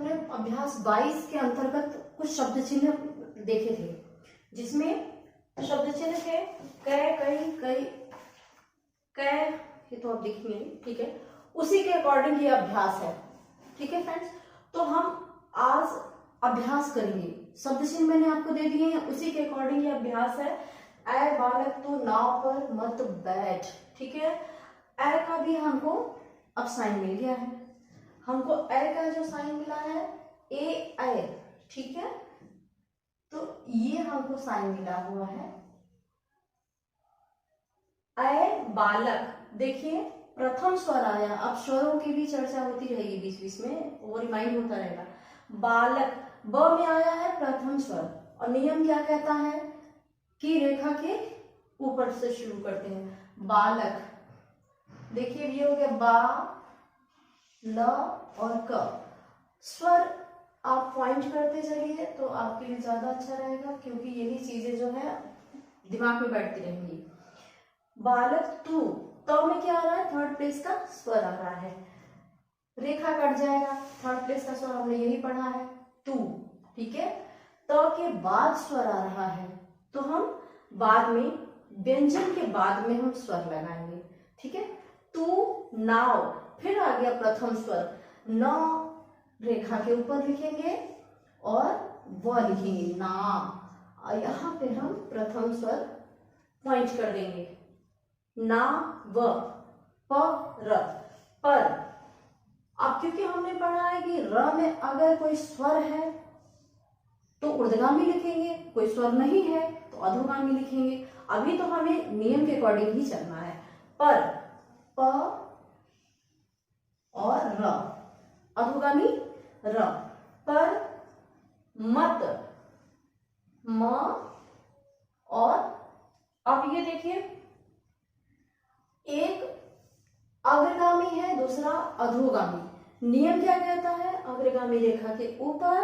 अपने अभ्यास 22 के अंतर्गत कुछ शब्द चिन्ह देखे थे, जिसमें शब्द चिन्ह थे कै, कई, कई, कै, ये तो आप देखेंगे, ठीक है। उसी के अकॉर्डिंग ये अभ्यास है, ठीक है फ्रेंड्स। तो हम आज अभ्यास करेंगे, शब्द चिन्ह मैंने आपको दे दिए हैं, उसी के अकॉर्डिंग ये अभ्यास है। ऐ बालक तू नाव पर मत बैठ, ठीक है। ऐ का भी हमको अब साइन मिल गया है, हमको ऐ का जो साइन मिला है ए ऐ, ठीक है। तो ये हमको साइन मिला हुआ है। ऐ बालक, देखिए प्रथम स्वर आया, अब स्वरों की भी चर्चा होती रहेगी बीच बीच में, वो रिमाइंड होता रहेगा। बालक, ब में आया है प्रथम स्वर, और नियम क्या कहता है कि रेखा के ऊपर से शुरू करते हैं। बालक, देखिए ये हो गया बा, ल और क। स्वर आप पॉइंट करते चलिए तो आपके लिए ज्यादा अच्छा रहेगा, क्योंकि यही चीजें जो है दिमाग में बैठती रहेंगी। बालक तू, तो में क्या आ रहा है, थर्ड प्लेस का स्वर आ रहा है, रेखा कट जाएगा, थर्ड प्लेस का स्वर हमने यही पढ़ा है तू, ठीक है। तो के बाद स्वर आ रहा है, तो हम बाद में व्यंजन के बाद में हम स्वर लगाएंगे, ठीक है। तू नाव, फिर आ गया प्रथम स्वर, न रेखा के ऊपर लिखेंगे और व लिखेंगे ना, और यहाँ पे हम प्रथम स्वर पॉइंट कर देंगे, ना व, प र, पर। अब क्योंकि हमने पढ़ा है कि र में अगर कोई स्वर है तो ऊर्ध्वगामी लिखेंगे, कोई स्वर नहीं है तो अधोगामी लिखेंगे। अभी तो हमें नियम के अकॉर्डिंग ही चलना है। पर, प और र, अधोगामी र, पर, मत, म, और अब ये देखिए एक अग्रगामी है, दूसरा अधोगामी। नियम क्या कहता है, अग्रगामी रेखा के ऊपर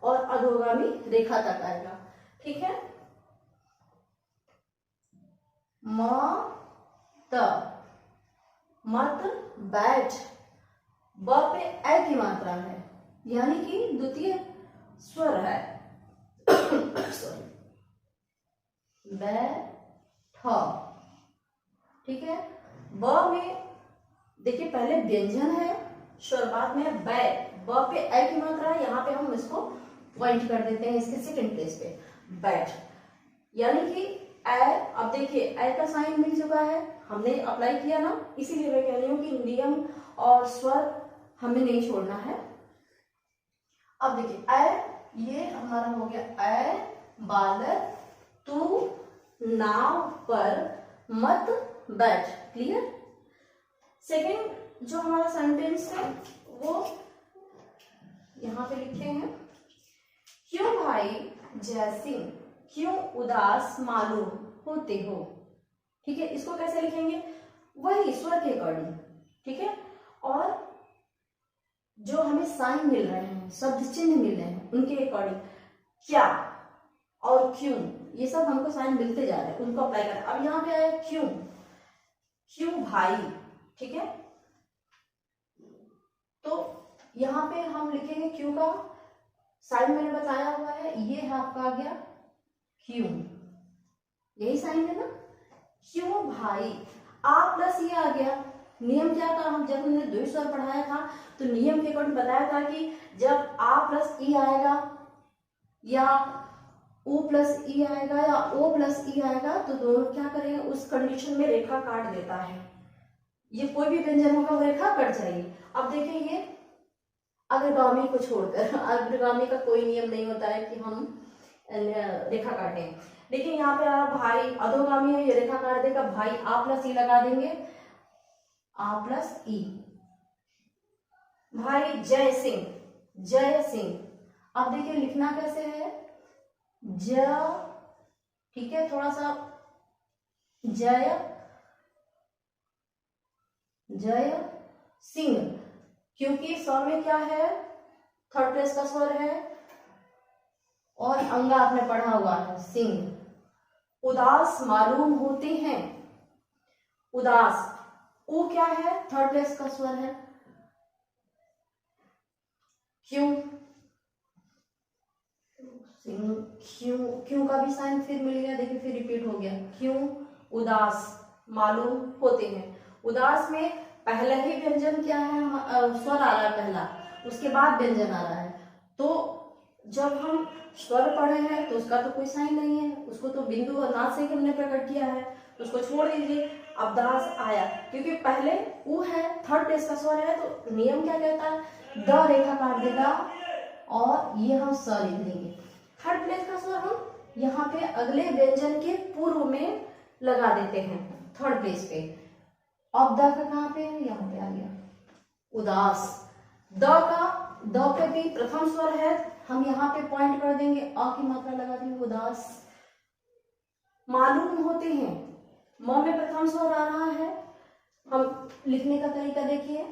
और अधोगामी रेखा तक आएगा, ठीक है। म, त, मत बैठ, ब पे ऐ की मात्रा है, यानी कि द्वितीय स्वर है सॉरी, बैठ, ठीक है। ब में देखिए पहले व्यंजन है, स्वर बाद में बै, ब पे ऐ की मात्रा है, यहाँ पे हम इसको पॉइंट कर देते हैं इसके सेकंड प्लेस पे, बैठ, यानी कि ऐ। अब देखिए ऐ का साइन मिल चुका है, हमने अप्लाई किया ना, इसीलिए मैं कह रही हूँ कि नियम और स्वर हमें नहीं छोड़ना है। अब देखिए ऐ, ये हमारा हो गया ऐ बालक तू नाव पर मत बैठ, क्लियर। सेकेंड जो हमारा सेंटेंस है वो यहाँ पे लिखे हैं, क्यों भाई जय सिंह, क्यों उदास मालूम होते हो, ठीक है। इसको कैसे लिखेंगे, वही स्वर के अकॉर्डिंग, ठीक है। और जो हमें साइन मिल रहे हैं, शब्द चिन्ह मिल रहे हैं, उनके अकॉर्डिंग क्या और क्यों, ये सब हमको साइन मिलते जा रहे हैं, उनको अप्लाई करें। अब यहाँ पे आया क्यों, क्यों भाई, ठीक है। तो यहाँ पे हम लिखेंगे क्यों का साइन मैंने बताया हुआ है, ये है आपका आ गया क्यों, यही साइन है ना, क्यों भाई। आ प्लस ये आ गया, नियम क्या था, हम जब हमने द्वितीय स्वर पढ़ाया था तो नियम के अकॉर्डिंग बताया था कि जब आ प्लस ई आएगा या ओ प्लस ई आएगा या ओ प्लस ई आएगा तो दोनों क्या करेंगे, उस कंडीशन में रेखा काट देता है, ये कोई भी व्यंजन होगा वो रेखा कट जाएगी। अब देखिए ये अग्रगामी को छोड़कर, अग्रगामी का कोई नियम नहीं होता है कि हम रेखा काटें, लेकिन यहाँ पे आ भाई अधोगामी है, ये रेखा काट देगा, भाई आ प्लस ई लगा देंगे, आ प्लस ई, भाई जय सिंह, जय सिंह। अब देखिए लिखना कैसे है, ज, ठीक है, थोड़ा सा जय, जय सिंह, क्योंकि स्वर में क्या है, थर्ड प्लेस का स्वर है और अंग आपने पढ़ा हुआ है सिंह। उदास मालूम होते हैं, उदास, ऊ क्या है, थर्ड प्लेस का स्वर है, क्यों, क्यों, क्यों का भी साइन फिर मिल गया, देखिए फिर रिपीट हो गया। क्यों, उदास मालूम होते हैं। उदास में पहला ही व्यंजन क्या है, स्वर आ रहा है पहला, उसके बाद व्यंजन आ रहा है। तो जब हम स्वर पढ़े हैं तो उसका तो कोई साइन नहीं है, उसको तो बिंदु और नाद से ही हमने प्रकट किया है, तो उसको छोड़ दीजिए। अब दास आया, क्योंकि पहले उ है, थर्ड प्लेस का स्वर है, तो नियम क्या कहता है, द रेखा काट देगा और ये हम स लिख देंगे। थर्ड प्लेस का स्वर हम यहाँ पे अगले व्यंजन के पूर्व में लगा देते हैं, थर्ड प्लेस पे। अब द का कहाँ पे है, यहाँ पे आ गया, उदास। द पे भी प्रथम स्वर है, हम यहाँ पे पॉइंट कर देंगे, अ की मात्रा लगा देंगे, उदास। मालूम होते हैं, म में प्रथम स्वर आ रहा है, हम लिखने का तरीका देखिए,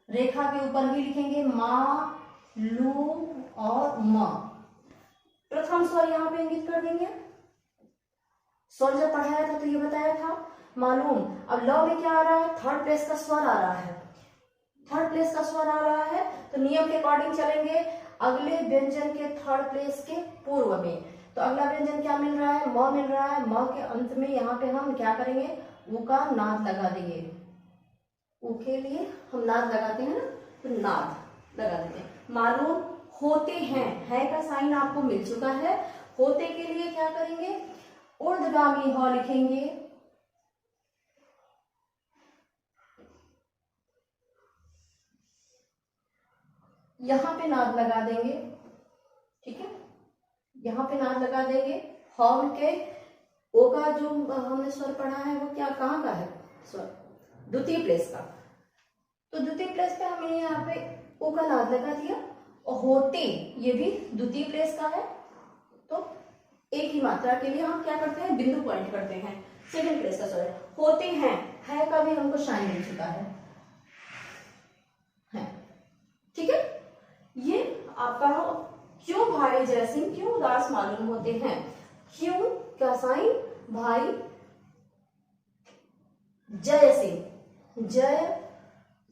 रेखा के ऊपर ही लिखेंगे, मा, लू और म। प्रथम स्वर यहाँ पे इंगित कर देंगे। स्वर जब पढ़ाया था तो ये बताया था मालूम। अब ल में क्या आ रहा है, थर्ड प्लेस का स्वर आ रहा है, थर्ड प्लेस का स्वर आ रहा है, तो नियम के अकॉर्डिंग चलेंगे अगले व्यंजन के थर्ड प्लेस के पूर्व में। तो अगला व्यंजन क्या मिल रहा है, म मिल रहा है, म के अंत में यहाँ पे हम क्या करेंगे, उ का नाद लगा देंगे। उ के लिए हम नाद लगाते हैं ना, तो नाद लगा देते हैं। मालूम होते हैं, है का साइन आपको मिल चुका है। होते के लिए क्या करेंगे, ऊर्ध्वगामी ह लिखेंगे, यहाँ पे नाद लगा देंगे, ठीक है, यहाँ पे नाद लगा देंगे। ह के ओ का जो हमने स्वर पढ़ा है वो क्या, कहाँ का है स्वर, द्वितीय प्लेस का, तो द्वितीय प्लेस पे हमने यहाँ पे ओ का नाद लगा दिया। और होते, ये भी द्वितीय प्लेस का है, तो एक ही मात्रा के लिए हम क्या करते हैं, बिंदु पॉइंट करते हैं, सेकंड प्लेस का स्वर है। होते हैं, है का भी हमको साइन मिल चुका है, ठीक है। ये आपका क्यों भाई जय सिंह क्यों उदास मालूम होते हैं, क्यों का साइन भाई जय सिंह, जय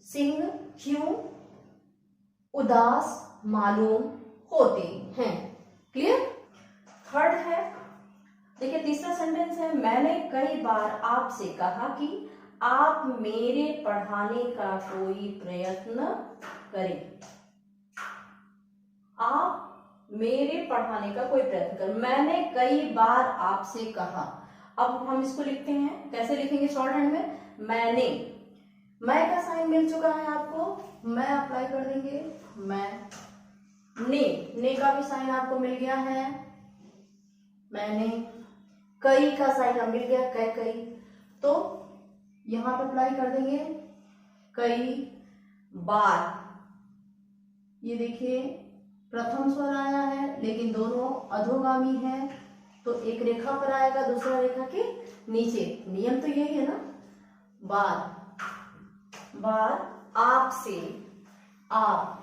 सिंह क्यों उदास मालूम होते हैं। क्लियर। थर्ड है, देखिए तीसरा सेंटेंस है, मैंने कई बार आपसे कहा कि आप मेरे पढ़ाने का कोई प्रयत्न करें। आप मेरे पढ़ाने का कोई प्रयत्न करें, मैंने कई बार आपसे कहा। अब हम इसको लिखते हैं, कैसे लिखेंगे शॉर्ट हैंड में, मैंने, मैं का साइन मिल चुका है आपको, मैं अप्लाई कर देंगे, मैं। ने का भी साइन आपको मिल गया है, मैंने। कई का साइन अब मिल गया, कई, तो यहां पर अप्लाई कर देंगे, कई बार। ये देखिए प्रथम स्वर आया है, लेकिन दोनों अधोगामी है, तो एक रेखा पर आएगा, दूसरा रेखा के नीचे। नियम तो यही है ना, बार बार आपसे, आप।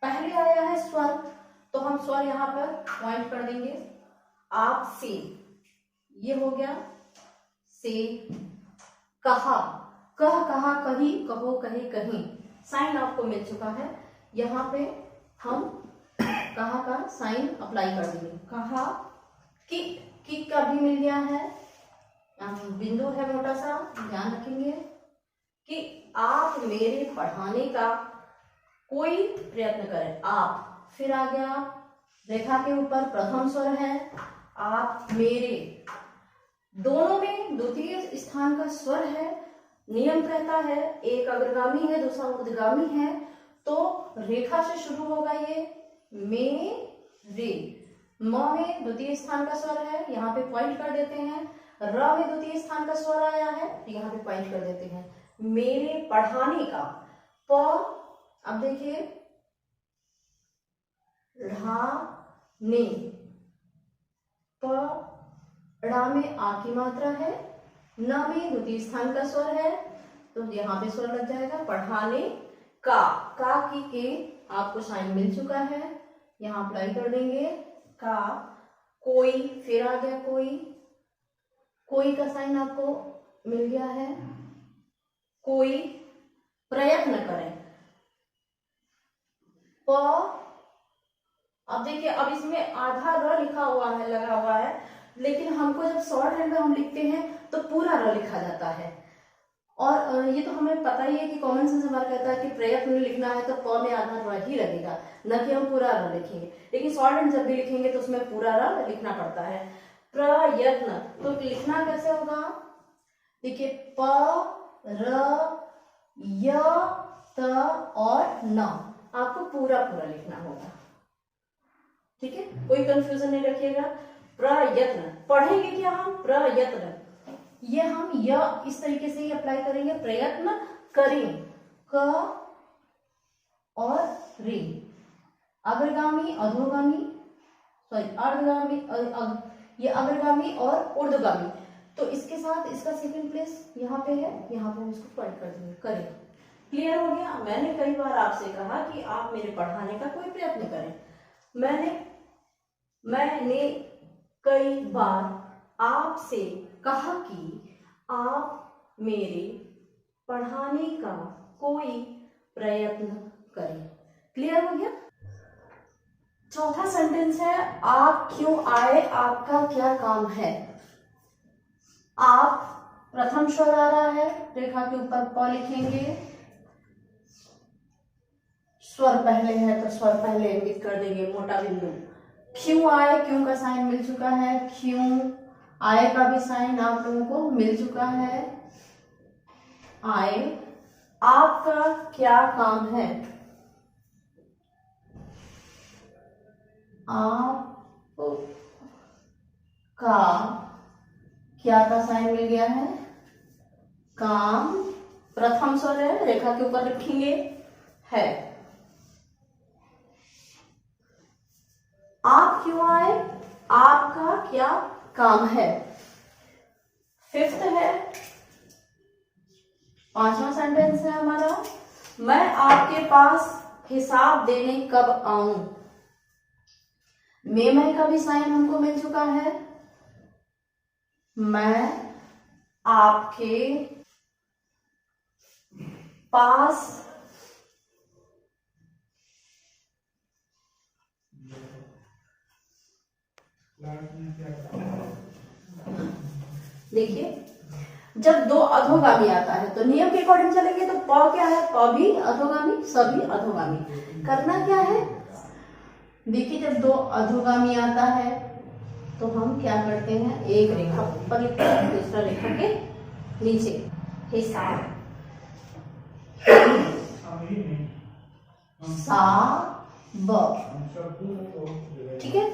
पहले आया है स्वर, तो हम स्वर यहां पर पॉइंट कर देंगे, आपसे, ये हो गया से। कहा, कहा, कही, कहो, कहे, कहीं, साइन आपको मिल चुका है। यहाँ पे हम कहा का साइन अप्लाई कर देंगे, कहा। किक का भी मिल गया है, बिंदु है मोटा सा, ध्यान रखेंगे कि आप मेरे पढ़ाने का कोई प्रयत्न करें। आप, फिर आ गया रेखा के ऊपर प्रथम स्वर है, आप मेरे, दोनों में द्वितीय स्थान का स्वर है। नियम कहता है एक अग्रगामी है, दूसरा ऊर्ध्वगामी है, तो रेखा से शुरू होगा ये, मेरे। म में द्वितीय स्थान का स्वर है, यहाँ पे पॉइंट कर देते हैं। र में द्वितीय स्थान का स्वर आया है, तो यहाँ पे पॉइंट कर देते हैं, मेरे पढ़ाने का। प, अब देखिए ढ़ाने, ड़ा में आ की मात्रा है, न में द्वितीय स्थान का स्वर है, तो यहाँ पे स्वर लग जाएगा, पढ़ाने का। की के आपको साइन मिल चुका है, यहाँ अप्लाई कर देंगे, का। कोई, फिर आ गया कोई का साइन आपको मिल गया है, कोई प्रयत्न करें, प, अब देखिए, अब इसमें आधा र लिखा हुआ है, लगा हुआ है, लेकिन हमको जब शॉर्ट हैंड में हम लिखते हैं तो पूरा र लिखा जाता है। और ये तो हमें पता ही है कि कॉमन सेंस हमारा कहता है कि प्रयत्न लिखना है तो प में आधा र ही लगेगा, न कि हम पूरा र लिखेंगे। लेकिन शॉर्ट हैंड जब भी लिखेंगे तो उसमें पूरा र लिखना पड़ता है। प्रयत्न तो लिखना कैसे होगा? देखिए, प र य त और न, आपको पूरा पूरा लिखना होगा। ठीक है, कोई कंफ्यूजन नहीं रखिएगा। प्रयत्न पढ़ेंगे क्या हम? प्रयत्न, ये हम य इस तरीके से ही अप्लाई करेंगे। प्रयत्न करें, क और रे, अग्रगामी अधोगामी, सॉरी अर्धगामी, ये अग्रगामी और ऊर्ध्वगामी। तो इसके साथ इसका सेकंड प्लेस यहाँ पे है, यहाँ पे हम इसको पॉइंट कर देंगे। करें, क्लियर हो गया? मैंने कई बार आपसे कहा कि आप मेरे पढ़ाने का कोई प्रयत्न करें। मैंने कई बार आपसे कहा कि आप मेरे पढ़ाने का कोई प्रयत्न करें। क्लियर हो गया? चौथा सेंटेंस है, आप क्यों आए, आपका क्या काम है। आप प्रथम स्वर आ रहा है, रेखा के ऊपर प लिखेंगे, स्वर पहले है तो स्वर पहले इंगित कर देंगे, मोटा बिंदु। क्यों आए, क्यों का साइन मिल चुका है, क्यों आए का भी साइन आप लोगों को मिल चुका है। आए, आपका क्या काम है, आप का क्या का साइन मिल गया है, काम प्रथम स्वर है, रेखा के ऊपर लिखेंगे है। आप क्यों आए, आपका क्या काम है। फिफ्थ है, पांचवा सेंटेंस है हमारा, मैं आपके पास हिसाब देने कब आऊं। मैं का भी साइन हमको मिल चुका है। मैं आपके पास देखिए, जब दो अधोगामी आता है तो नियम के अकॉर्डिंग चलेंगे तो प क्या है, प भी अधोगामी, सभी अधोगामी। करना क्या है, देखिए जब दो अधोगामी आता है तो हम क्या करते हैं, एक रेखा ऊपर लिखते हैं, दूसरा रेखा के नीचे। हिसाब, सा ब, ठीक है।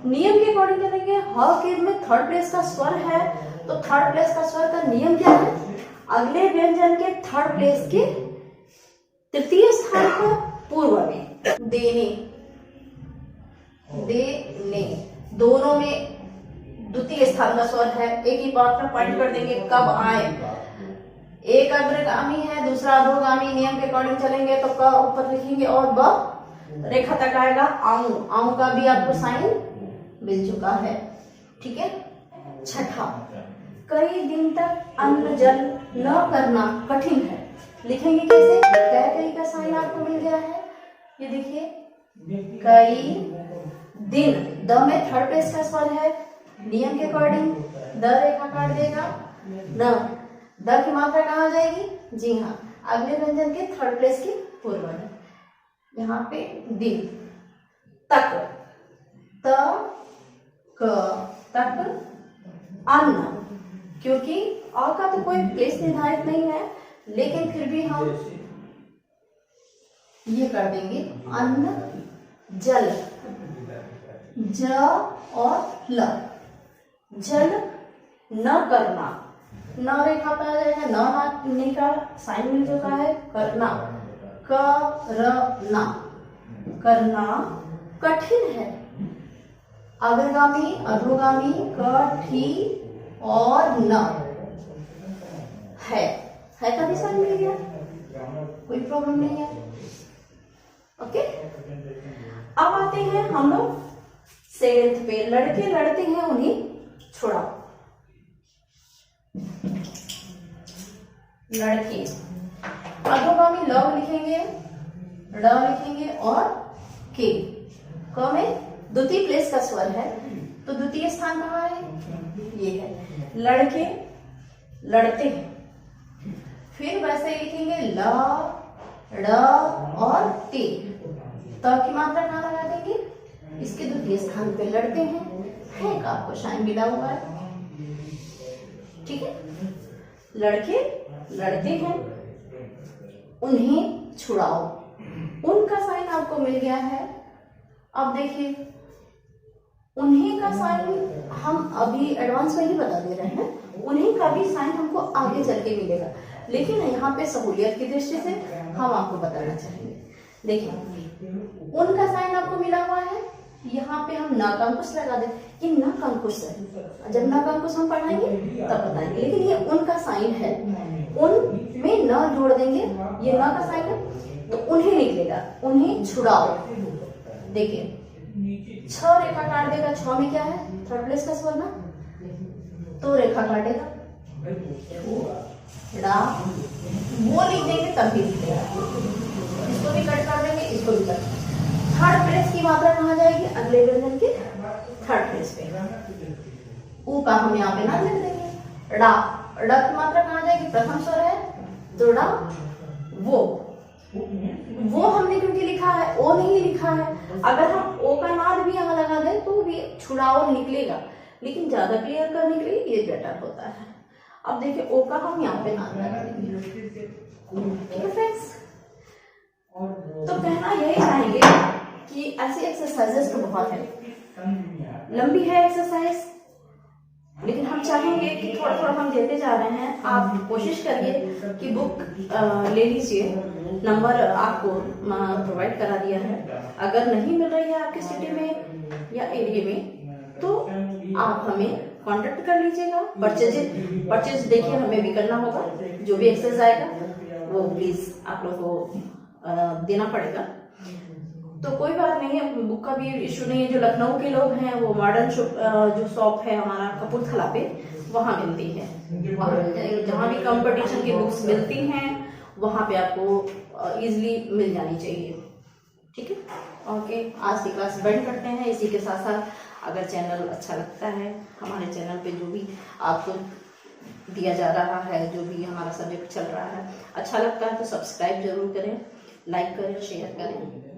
नियम के अकॉर्डिंग चलेंगे। ह के में थर्ड प्लेस का स्वर है तो थर्ड प्लेस का स्वर का नियम क्या है, अगले व्यंजन के थर्ड प्लेस के तृतीय स्थान को पूर्व में देने, देने, दोनों में द्वितीय स्थान का स्वर है। एक ही बात पर पॉइंट कर देंगे, कब आए। एक अग्रगामी है, दूसरा अधोगामी, नियम के अकॉर्डिंग चलेंगे तो क ऊपर लिखेंगे और ब रेखा तक आएगा। आऊं, आऊं का भी आपको साइन मिल चुका है, ठीक है। छठा, कई दिन तक अन्न जल न करना कठिन है। लिखेंगे कैसे, कई का साइन आपको मिल गया है, ये देखिए, कई दिन, द में थर्ड प्लेस का स्वर है, नियम के अकॉर्डिंग द रेखा काट देगा, न, द की मात्रा कहाँ जाएगी, जी हाँ, अगले व्यंजन के थर्ड प्लेस के पूर्व में, यहाँ पे दिन तक, त क तक अन्न, क्योंकि अ का तो कोई प्लेस निर्धारित नहीं है, लेकिन फिर भी हम ये कर देंगे, अन्न जल, ज और ल, जल न करना, न रेखा पे आ जाएगा, न का साइन मिल चुका है, करना, करना, करना कठिन है। अग्रगामी अधोगामी कठी और न है का भी साइन मिल गया, कोई प्रॉब्लम नहीं है। ओके, अब आते हैं हम लोग सेवेंथ पे, लड़के लड़ते हैं उन्हें छुड़ाओ। लड़के, अधोगामी लव लिखेंगे, ड लिखेंगे और के, क में द्वितीय प्लेस का स्वर है, तो द्वितीय स्थान कहाँ है, ये है। लड़के लड़ते हैं, फिर वैसे ही लिखेंगे ल ड़ और ते, त की मात्रा कहाँ लगा देंगे, इसके द्वितीय स्थान पे लड़ते हैं का आपको साइन मिला हुआ है, ठीक है। लड़के लड़ते हैं, उन्हें छुड़ाओ, उनका साइन आपको मिल गया है। अब देखिए उन्हीं का साइन हम अभी एडवांस में ही बता दे रहे हैं, उन्हीं का भी साइन हमको आगे चल के मिलेगा, लेकिन यहाँ पे सहूलियत की दृष्टि से हम आपको बताना चाहेंगे। देखिए उनका साइन आपको मिला हुआ है, यहाँ पे हम न का अंकुश लगा दे कि न का अंकुश है, जब न का अंकुश हम पढ़ाएंगे तब बताएंगे, लेकिन ये उनका साइन है, उन में न जोड़ देंगे, ये न का साइन है तो उन्हें निकलेगा, उन्हें छुड़ाओ। देखिए छ रेखा काट देगा, छ में क्या है, थर्ड प्लेस का स्वर ना, तो रेखा काटेगा, ड़ा वो लिख देंगे तब भी निकलेगा, इसको भी कट कर देंगे, इसको भी कट। थर्ड प्लेस की मात्रा कहाँ जाएगी, अगले व्यंजन के थर्ड प्लेस पे, ऊ का हम यहाँ पे ना लिख देंगे। ड़ा ड़ की मात्रा कहाँ जाएगी, प्रथम स्वर है तो ड़ा, वो हमने क्योंकि लिखा है, ओ नहीं लिखा है, अगर हम ओ का नाद भी यहाँ लगा दें तो भी छुड़ाओ निकलेगा, लेकिन ज्यादा क्लियर करने के लिए ये बेटर होता है। अब देखिए ओ का हम यहाँ पे नाद लगा देंगे, ठीक है फ्रेंड्स। तो कहना यही चाहेंगे कि ऐसी एक्सरसाइजेस तो बहुत है, लंबी है एक्सरसाइज, लेकिन हम चाहेंगे कि थोड़ा थोड़ा हम देते जा रहे हैं। आप कोशिश करिए कि बुक ले लीजिए, नंबर आपको प्रोवाइड करा दिया है, अगर नहीं मिल रही है आपके सिटी में या एरिया में तो आप हमें कांटेक्ट कर लीजिएगा। परचेज देखिए हमें भी करना होगा, जो भी एक्सेस आएगा वो प्लीज आप लोग को देना पड़ेगा। तो कोई बात नहीं है, बुक का भी इशू नहीं है। जो लखनऊ के लोग हैं वो मॉडर्न जो शॉप है हमारा कपूरथला पे, वहाँ मिलती है, वहाँ मिल जाएगी। जहाँ भी कंपटीशन की बुक्स मिलती हैं वहाँ पे आपको इजीली मिल जानी चाहिए, ठीक है। ओके, आज की क्लास बंद करते हैं। इसी के साथ साथ अगर चैनल अच्छा लगता है, हमारे चैनल पे जो भी आपको दिया जा रहा है, जो भी हमारा सब्जेक्ट चल रहा है अच्छा लगता है तो सब्सक्राइब जरूर करें, लाइक करें, शेयर करें।